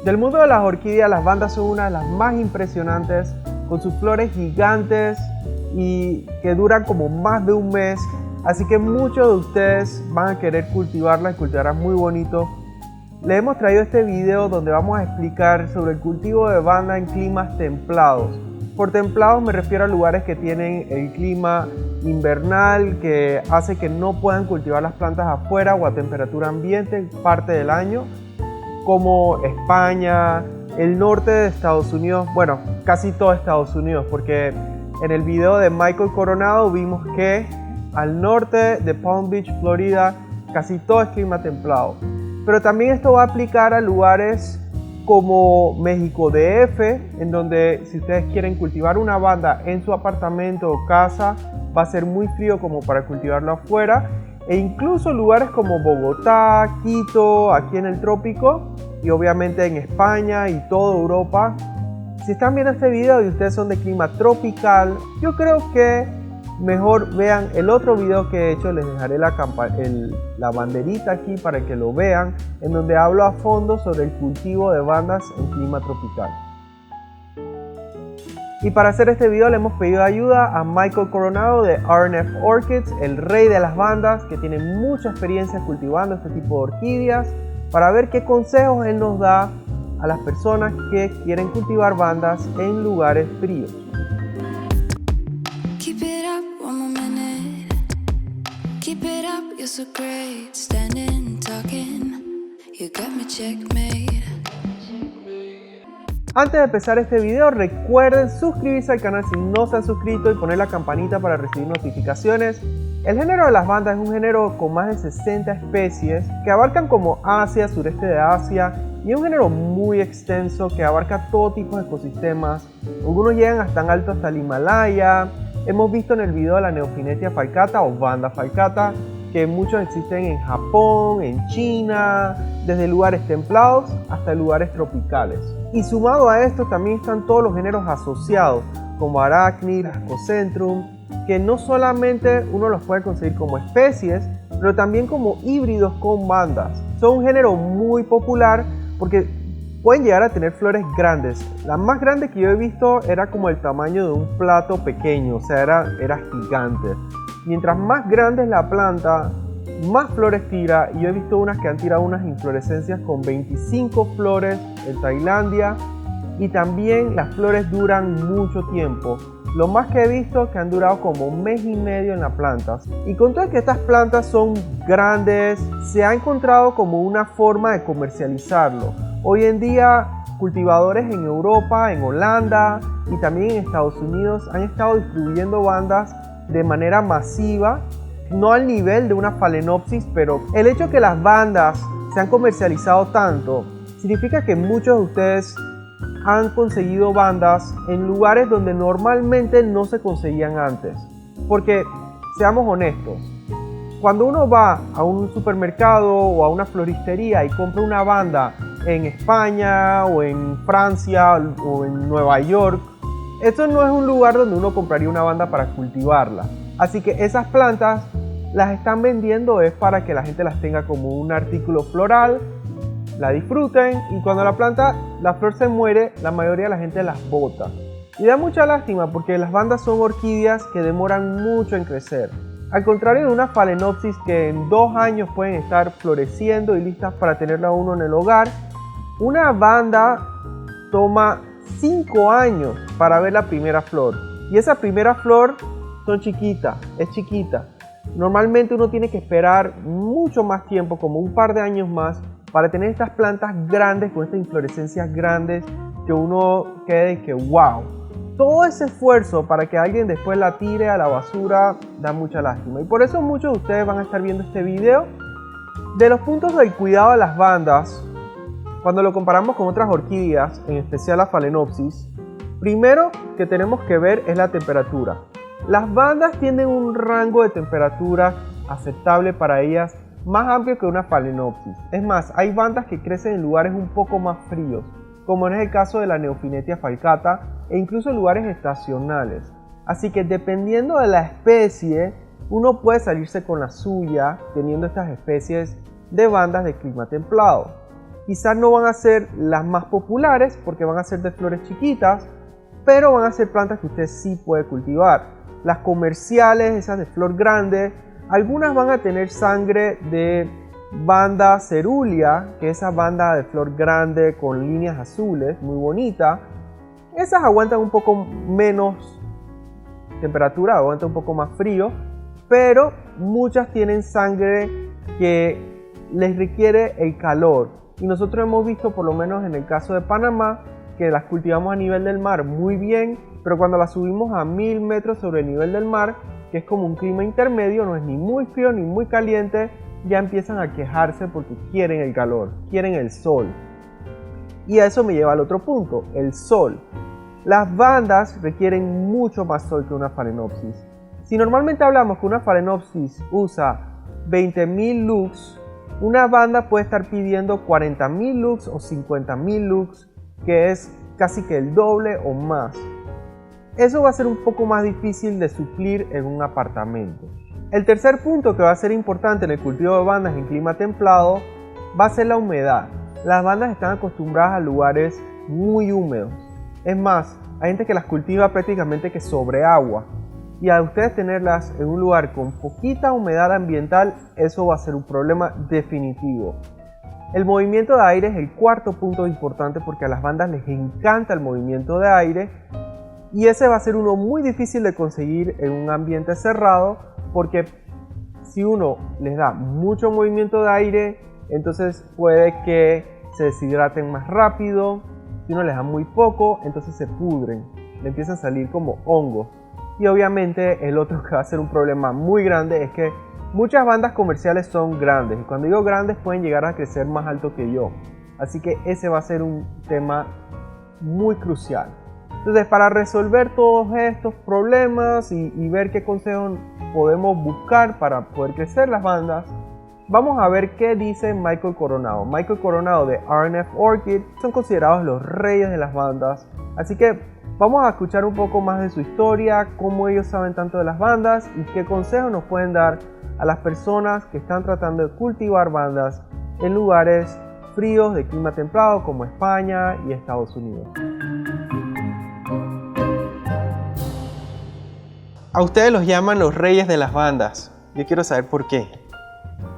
Del mundo de las orquídeas, las bandas son una de las más impresionantes, con sus flores gigantes y que duran como más de un mes. Así que muchos de ustedes van a querer cultivarlas y cultivarlas muy bonito. Les hemos traído este video donde vamos a explicar sobre el cultivo de banda en climas templados. Por templados me refiero a lugares que tienen el clima invernal, que hace que no puedan cultivar las plantas afuera o a temperatura ambiente parte del año, como España, el norte de Estados Unidos, bueno, casi todo Estados Unidos, porque en el video de Michael Coronado vimos que al norte de Palm Beach, Florida, casi todo es clima templado. Pero también esto va a aplicar a lugares como México DF, en donde si ustedes quieren cultivar una banda en su apartamento o casa, va a ser muy frío como para cultivarlo afuera. E incluso lugares como Bogotá, Quito, aquí en el trópico y obviamente en España y toda Europa. Si están viendo este video y ustedes son de clima tropical, yo creo que mejor vean el otro video que he hecho. Les dejaré la banderita aquí para que lo vean, en donde hablo a fondo sobre el cultivo de bandas en clima tropical. Y para hacer este video le hemos pedido ayuda a Michael Coronado de RNF Orchids, el rey de las bandas, que tiene mucha experiencia cultivando este tipo de orquídeas, para ver qué consejos él nos da a las personas que quieren cultivar bandas en lugares fríos. Keep it up one more minute. Keep it up, you're so great. Standing, talking. You got me checkmate. Antes de empezar este video, recuerden suscribirse al canal si no se han suscrito y poner la campanita para recibir notificaciones. El género de las bandas es un género con más de 60 especies que abarcan como Asia, sureste de Asia, y es un género muy extenso que abarca todo tipo de ecosistemas. Algunos llegan hasta alto hasta el Himalaya. Hemos visto en el video de la Neofinetia falcata o banda falcata que muchos existen en Japón, en China, desde lugares templados hasta lugares tropicales. Y sumado a esto también están todos los géneros asociados, como Arachnid, Ascocentrum, que no solamente uno los puede conseguir como especies, pero también como híbridos con bandas. Son un género muy popular porque pueden llegar a tener flores grandes. La más grande que yo he visto era como el tamaño de un plato pequeño, o sea, era gigante. Mientras más grande es la planta, más flores tira, y yo he visto unas que han tirado unas inflorescencias con 25 flores en Tailandia, y también las flores duran mucho tiempo. Lo más que he visto que han durado como un mes y medio en las plantas. Y con todo que estas plantas son grandes, se ha encontrado como una forma de comercializarlo. Hoy en día cultivadores en Europa, en Holanda y también en Estados Unidos han estado distribuyendo bandas de manera masiva, no al nivel de una Phalaenopsis, pero el hecho de que las bandas se han comercializado tanto significa que muchos de ustedes han conseguido bandas en lugares donde normalmente no se conseguían antes. Porque seamos honestos, cuando uno va a un supermercado o a una floristería y compra una banda en España o en Francia o en Nueva York, esto no es un lugar donde uno compraría una banda para cultivarla. Así que esas plantas las están vendiendo es para que la gente las tenga como un artículo floral, la disfruten, y cuando la flor se muere, la mayoría de la gente las bota. Y da mucha lástima porque las bandas son orquídeas que demoran mucho en crecer. Al contrario de una Phalaenopsis que en 2 años pueden estar floreciendo y listas para tenerla uno en el hogar, una banda toma 5 años para ver la primera flor. Y esa primera flor es chiquita. Normalmente uno tiene que esperar mucho más tiempo, como un par de años más, para tener estas plantas grandes, con estas inflorescencias grandes, que uno quede que wow. Todo ese esfuerzo para que alguien después la tire a la basura da mucha lástima. Y por eso muchos de ustedes van a estar viendo este video de los puntos del cuidado de las bandas. Cuando lo comparamos con otras orquídeas, en especial la Phalaenopsis, primero que tenemos que ver es la temperatura. Las bandas tienen un rango de temperatura aceptable para ellas más amplio que una Phalaenopsis. Es más, hay bandas que crecen en lugares un poco más fríos, como es el caso de la Neofinetia falcata, e incluso en lugares estacionales. Así que dependiendo de la especie, uno puede salirse con la suya teniendo estas especies de bandas de clima templado. Quizás no van a ser las más populares porque van a ser de flores chiquitas, pero van a ser plantas que usted sí puede cultivar. Las comerciales, esas de flor grande, algunas van a tener sangre de banda cerúlea, que es esa banda de flor grande con líneas azules, muy bonita. Esas aguantan un poco menos temperatura, aguantan un poco más frío, pero muchas tienen sangre que les requiere el calor. Y nosotros hemos visto, por lo menos en el caso de Panamá, que las cultivamos a nivel del mar muy bien, pero cuando las subimos a 1000 metros sobre el nivel del mar, que es como un clima intermedio, no es ni muy frío ni muy caliente, ya empiezan a quejarse porque quieren el calor, quieren el sol. Y a eso me lleva al otro punto, el sol. Las bandas requieren mucho más sol que una phalaenopsis. Si normalmente hablamos que una phalaenopsis usa 20.000 lux, una banda puede estar pidiendo 40.000 lux o 50.000 lux, que es casi que el doble o más. Eso va a ser un poco más difícil de suplir en un apartamento. El tercer punto que va a ser importante en el cultivo de bandas en clima templado va a ser la humedad. Las bandas están acostumbradas a lugares muy húmedos. Es más, hay gente que las cultiva prácticamente que sobre agua. Y al ustedes tenerlas en un lugar con poquita humedad ambiental, eso va a ser un problema definitivo. El movimiento de aire es el cuarto punto importante porque a las bandas les encanta el movimiento de aire. Y ese va a ser uno muy difícil de conseguir en un ambiente cerrado, porque si uno les da mucho movimiento de aire, entonces puede que se deshidraten más rápido. Si uno les da muy poco, entonces se pudren, le empiezan a salir como hongos. Y obviamente el otro que va a ser un problema muy grande es que muchas bandas comerciales son grandes, y cuando digo grandes pueden llegar a crecer más alto que yo. Así que ese va a ser un tema muy crucial. Entonces, para resolver todos estos problemas y ver qué consejos podemos buscar para poder crecer las bandas, vamos a ver qué dice Michael Coronado. Michael Coronado de R&F Orchid son considerados los reyes de las bandas. Así que vamos a escuchar un poco más de su historia, cómo ellos saben tanto de las bandas y qué consejos nos pueden dar a las personas que están tratando de cultivar bandas en lugares fríos de clima templado como España y Estados Unidos. A ustedes los llaman los reyes de las bandas. Yo quiero saber por qué.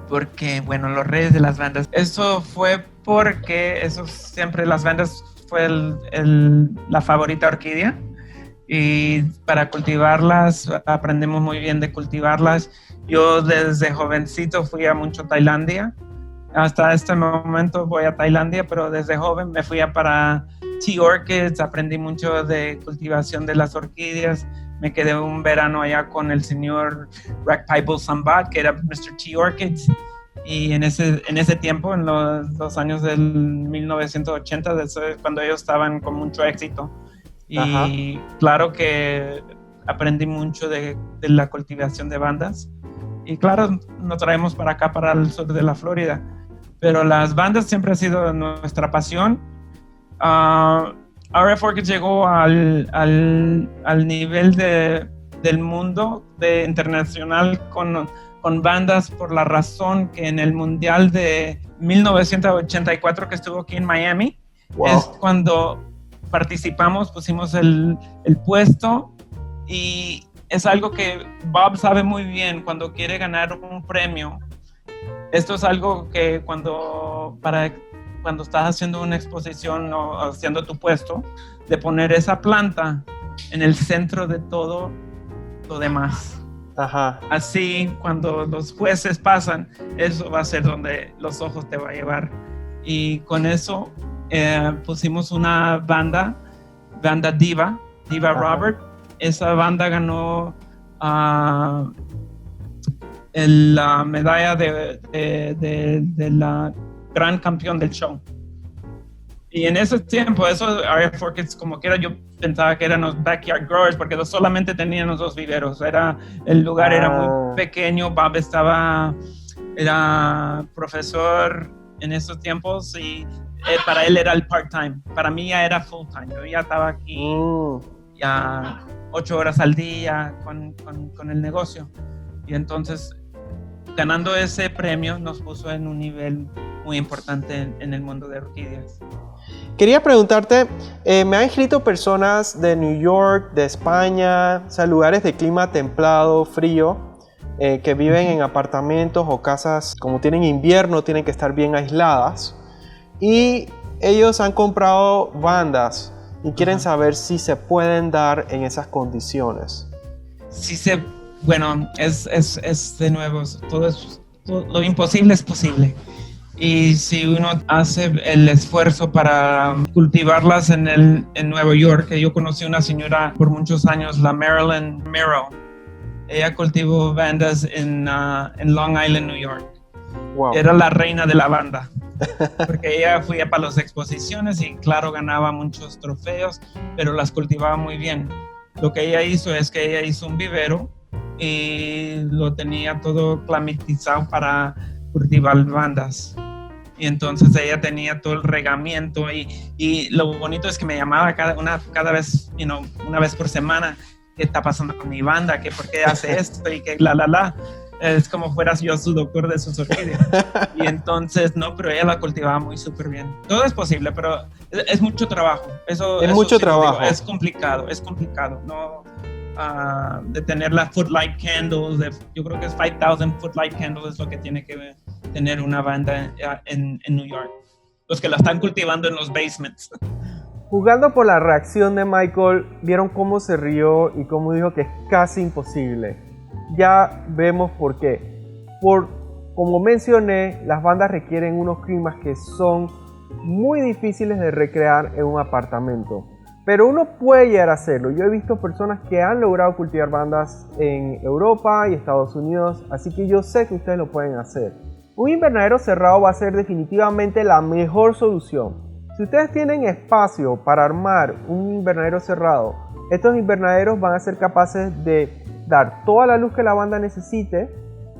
Porque, bueno, los reyes de las bandas. Eso fue porque siempre las bandas fue la favorita orquídea. Y para cultivarlas, aprendemos muy bien de cultivarlas. Yo desde jovencito fui a mucho Tailandia. Hasta este momento voy a Tailandia, pero desde joven me fui para Tea Orchids. Aprendí mucho de cultivación de las orquídeas. Me quedé un verano allá con el señor Rakpaipul Sambat, que era Mr. Tea Orchids. Y en ese tiempo, en los años del 1980, cuando ellos estaban con mucho éxito. Y Ajá. claro que aprendí mucho de la cultivación de bandas. Y claro, nos traemos para acá, para el sur de la Florida. Pero las bandas siempre ha sido nuestra pasión. R&F Orchids llegó al nivel del mundo internacional con bandas por la razón que en el Mundial de 1984 que estuvo aquí en Miami, Wow. es cuando participamos, pusimos el puesto, y es algo que Bob sabe muy bien cuando quiere ganar un premio. Esto es algo que cuando estás haciendo una exposición o haciendo tu puesto, de poner esa planta en el centro de todo lo demás. Ajá. Así, cuando los jueces pasan, eso va a ser donde los ojos te va a llevar. Y con eso pusimos una banda Diva Ajá. Robert. Esa banda ganó la medalla de la gran campeón del show. Y en ese tiempo, R&F Orchids, como quiera, yo pensaba que eran los backyard growers, porque solamente tenían los dos viveros. El lugar era muy pequeño. Bob era profesor en esos tiempos, y para él era el part-time. Para mí ya era full-time. Yo ya estaba aquí ya 8 horas al día con el negocio. Y entonces, ganando ese premio, nos puso en un nivel muy importante en el mundo de orquídeas. Quería preguntarte, me han escrito personas de New York, de España, o sea, lugares de clima templado, frío, que viven en apartamentos o casas, como tienen invierno, tienen que estar bien aisladas. Y ellos han comprado bandas y quieren saber si se pueden dar en esas condiciones. Bueno, es de nuevo, todo lo imposible es posible. Y si uno hace el esfuerzo para cultivarlas en Nueva York, que yo conocí una señora por muchos años, la Marilyn Miro. Ella cultivó bandas en Long Island, New York. Wow. Era la reina de la banda. Porque ella fue para las exposiciones y claro, ganaba muchos trofeos, pero las cultivaba muy bien. Lo que ella hizo es que ella hizo un vivero y lo tenía todo climatizado para cultivar bandas. Y entonces ella tenía todo el regamiento y lo bonito es que me llamaba cada vez, una vez por semana, ¿qué está pasando con mi banda? ¿Por qué hace esto? Y que es como fueras yo su doctor de sus orquídeas. Y entonces, pero ella la cultivaba muy súper bien. Todo es posible, pero es mucho trabajo. Eso mucho trabajo. Es complicado, ¿no? De tener las footlight candles, yo creo que es 5,000 footlight candles es lo que tiene que tener una banda en New York. Los que la están cultivando en los basements. Juzgando por la reacción de Michael, vieron cómo se rió y cómo dijo que es casi imposible. Ya vemos por qué. Como mencioné, las bandas requieren unos climas que son muy difíciles de recrear en un apartamento. Pero uno puede llegar a hacerlo. Yo he visto personas que han logrado cultivar bandas en Europa y Estados Unidos, así que yo sé que ustedes lo pueden hacer. Un invernadero cerrado va a ser definitivamente la mejor solución. Si ustedes tienen espacio para armar un invernadero cerrado, estos invernaderos van a ser capaces de dar toda la luz que la banda necesite.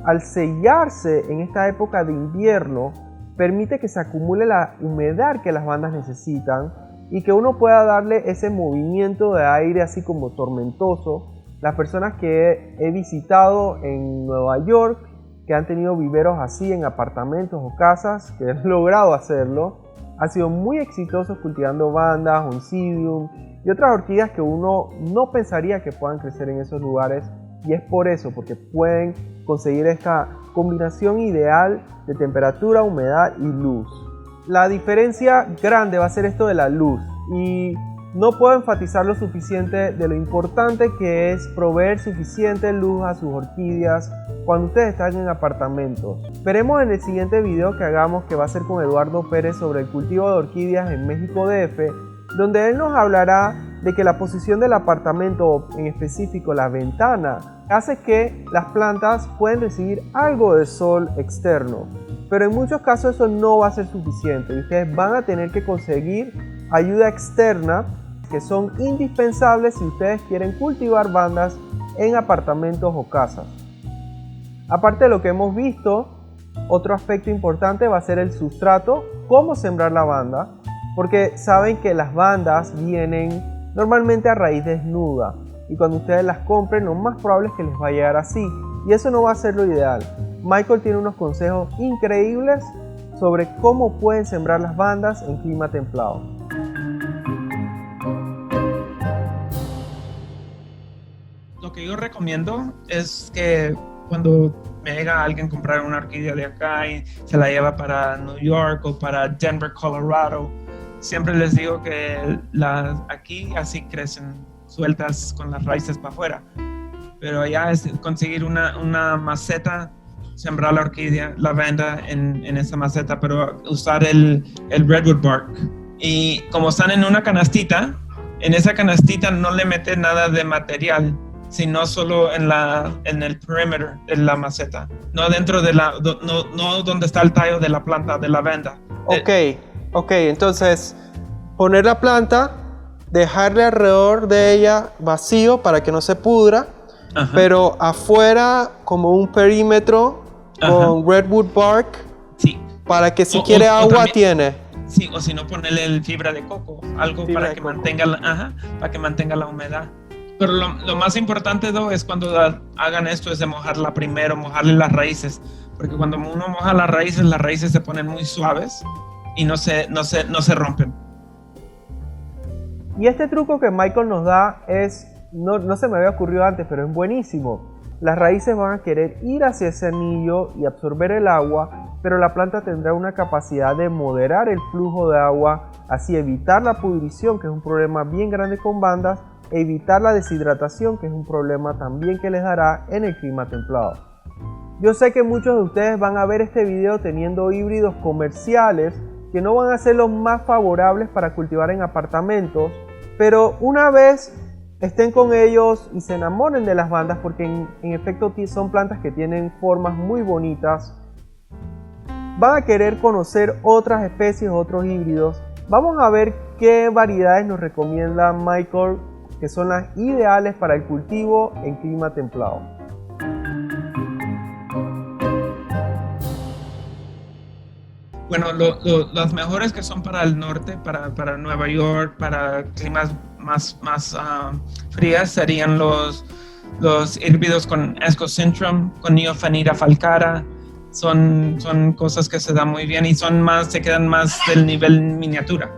Al sellarse en esta época de invierno, permite que se acumule la humedad que las bandas necesitan y que uno pueda darle ese movimiento de aire así como tormentoso. Las personas que he visitado en Nueva York, que han tenido viveros así en apartamentos o casas, que han logrado hacerlo, han sido muy exitosos cultivando bandas, oncidium y otras orquídeas que uno no pensaría que puedan crecer en esos lugares. Y es por eso, porque pueden conseguir esta combinación ideal de temperatura, humedad y luz. La diferencia grande va a ser esto de la luz, y no puedo enfatizar lo suficiente de lo importante que es proveer suficiente luz a sus orquídeas cuando ustedes están en apartamentos. Veremos en el siguiente video que hagamos, que va a ser con Eduardo Pérez, sobre el cultivo de orquídeas en México DF, donde él nos hablará de que la posición del apartamento, en específico la ventana, hace que las plantas pueden recibir algo de sol externo. Pero en muchos casos eso no va a ser suficiente y ustedes van a tener que conseguir ayuda externa, que son indispensables si ustedes quieren cultivar bandas en apartamentos o casas. Aparte de lo que hemos visto, otro aspecto importante va a ser el sustrato, cómo sembrar la banda, porque saben que las bandas vienen normalmente a raíz desnuda y cuando ustedes las compren lo más probable es que les va a llegar así, y eso no va a ser lo ideal. Michael tiene unos consejos increíbles sobre cómo pueden sembrar las bandas en clima templado. Lo que yo recomiendo es que cuando me llega alguien a comprar una orquídea de acá y se la lleva para New York o para Denver, Colorado, siempre les digo que aquí así crecen sueltas con las raíces para afuera. Pero allá es conseguir una maceta, sembrar la orquídea, la venda en esa maceta, pero usar el redwood bark. Y como están en una canastita, en esa canastita no le mete nada de material, sino solo en el perímetro de la maceta, no dentro de no donde está el tallo de la planta de la venda. Ok, entonces poner la planta, dejarle alrededor de ella vacío para que no se pudra. Ajá. Pero afuera como un perímetro. Ajá. Con redwood bark. Sí. Para que si quiere agua también, tiene. Sí, o si no ponerle fibra de coco, algo para que mantenga la humedad. Pero lo más importante, es cuando hagan esto, es de mojarla primero, mojarle las raíces. Porque cuando uno moja las raíces se ponen muy suaves y no se rompen. Y este truco que Michael nos da no se me había ocurrido antes, pero es buenísimo. Las raíces van a querer ir hacia ese anillo y absorber el agua, pero la planta tendrá una capacidad de moderar el flujo de agua, así evitar la pudrición, que es un problema bien grande con bandas, e evitar la deshidratación, que es un problema también que les dará en el clima templado. Yo sé que muchos de ustedes van a ver este video teniendo híbridos comerciales que no van a ser los más favorables para cultivar en apartamentos, pero una vez estén con ellos y se enamoren de las bandas, porque en efecto son plantas que tienen formas muy bonitas, van a querer conocer otras especies, otros híbridos. Vamos a ver qué variedades nos recomienda Michael, que son las ideales para el cultivo en clima templado. Bueno, las mejores que son para el norte, para Nueva York, para climas más frías, serían los híbridos con Escocentrum, con Neophanida falcara. Son cosas que se dan muy bien y se quedan más del nivel miniatura.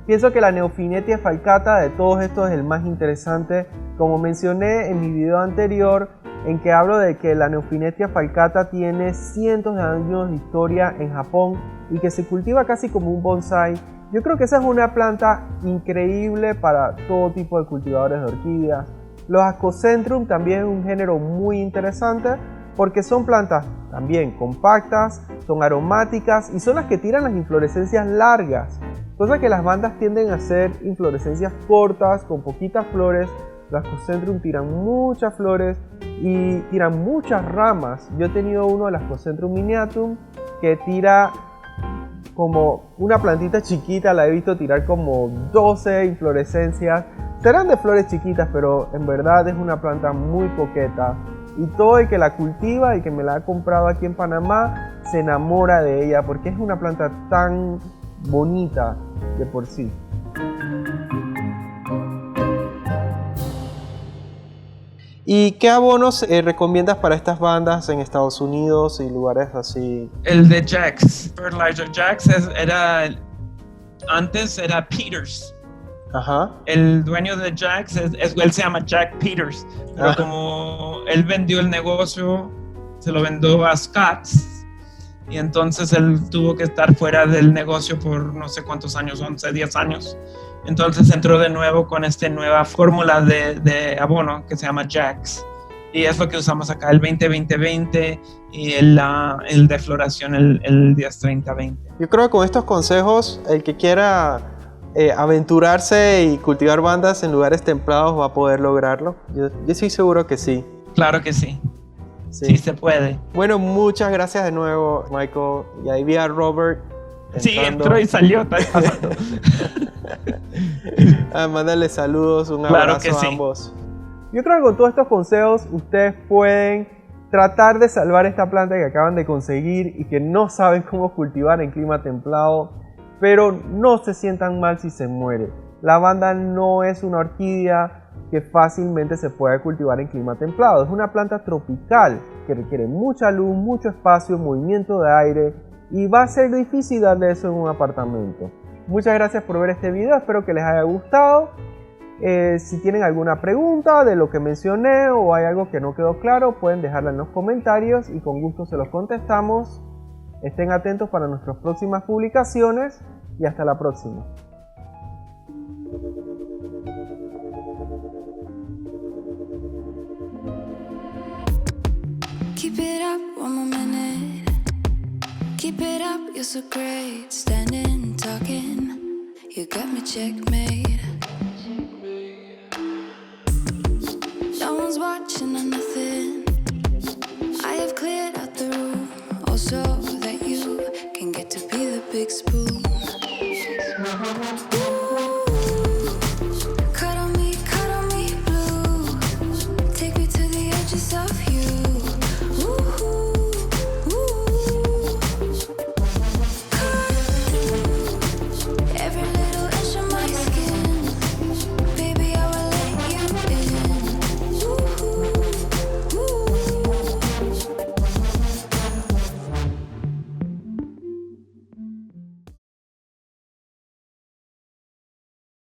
Pienso que la Neophanetia falcata de todos estos es el más interesante. Como mencioné en mi video anterior, en que hablo de que la Neophanetia falcata tiene cientos de años de historia en Japón y que se cultiva casi como un bonsai. Yo creo que esa es una planta increíble para todo tipo de cultivadores de orquídeas. Los Ascocentrum también es un género muy interesante porque son plantas también compactas, son aromáticas y son las que tiran las inflorescencias largas, cosa que las bandas tienden a hacer inflorescencias cortas con poquitas flores. Los Ascocentrum tiran muchas flores y tiran muchas ramas. Yo he tenido uno de las Ascocentrum miniatum que tira como una plantita chiquita, la he visto tirar como 12 inflorescencias. Serán de flores chiquitas, pero en verdad es una planta muy coqueta. Y todo el que la cultiva, el que me la ha comprado aquí en Panamá, se enamora de ella porque es una planta tan bonita de por sí. ¿Y qué abonos recomiendas para estas bandas en Estados Unidos y lugares así? El de Jax, Fertilizer Jax, antes era Peters. Ajá. El dueño de Jax, él se llama Jack Peters, pero como él vendió el negocio, se lo vendió a Scotts, y entonces él tuvo que estar fuera del negocio por no sé cuántos años, 11, 10 años. Entonces entró de nuevo con esta nueva fórmula de abono que se llama Jax. Y es lo que usamos acá, el 20-20-20 y el de floración, el 10-30-20. Yo creo que con estos consejos, el que quiera aventurarse y cultivar bandas en lugares templados va a poder lograrlo. Yo estoy seguro que sí. Claro que sí. Sí se puede. Bueno, muchas gracias de nuevo, Michael. Y ahí vi a Robert. Sí, entró y salió. Mándale saludos, un claro abrazo a ambos. Yo creo que con todos estos consejos ustedes pueden tratar de salvar esta planta que acaban de conseguir y que no saben cómo cultivar en clima templado, pero no se sientan mal si se muere. La banda no es una orquídea que fácilmente se puede cultivar en clima templado. Es una planta tropical que requiere mucha luz, mucho espacio, movimiento de aire, y va a ser difícil darle eso en un apartamento. Muchas gracias por ver este video, espero que les haya gustado. Si tienen alguna pregunta de lo que mencioné o hay algo que no quedó claro, pueden dejarla en los comentarios y con gusto se los contestamos. Estén atentos para nuestras próximas publicaciones y hasta la próxima. Keep it up one more minute. Keep it up, you're so great. Standing, talking, you got me checkmate. No one's watching or nothing. I have cleared out the room, also that you can get to be the big spoon.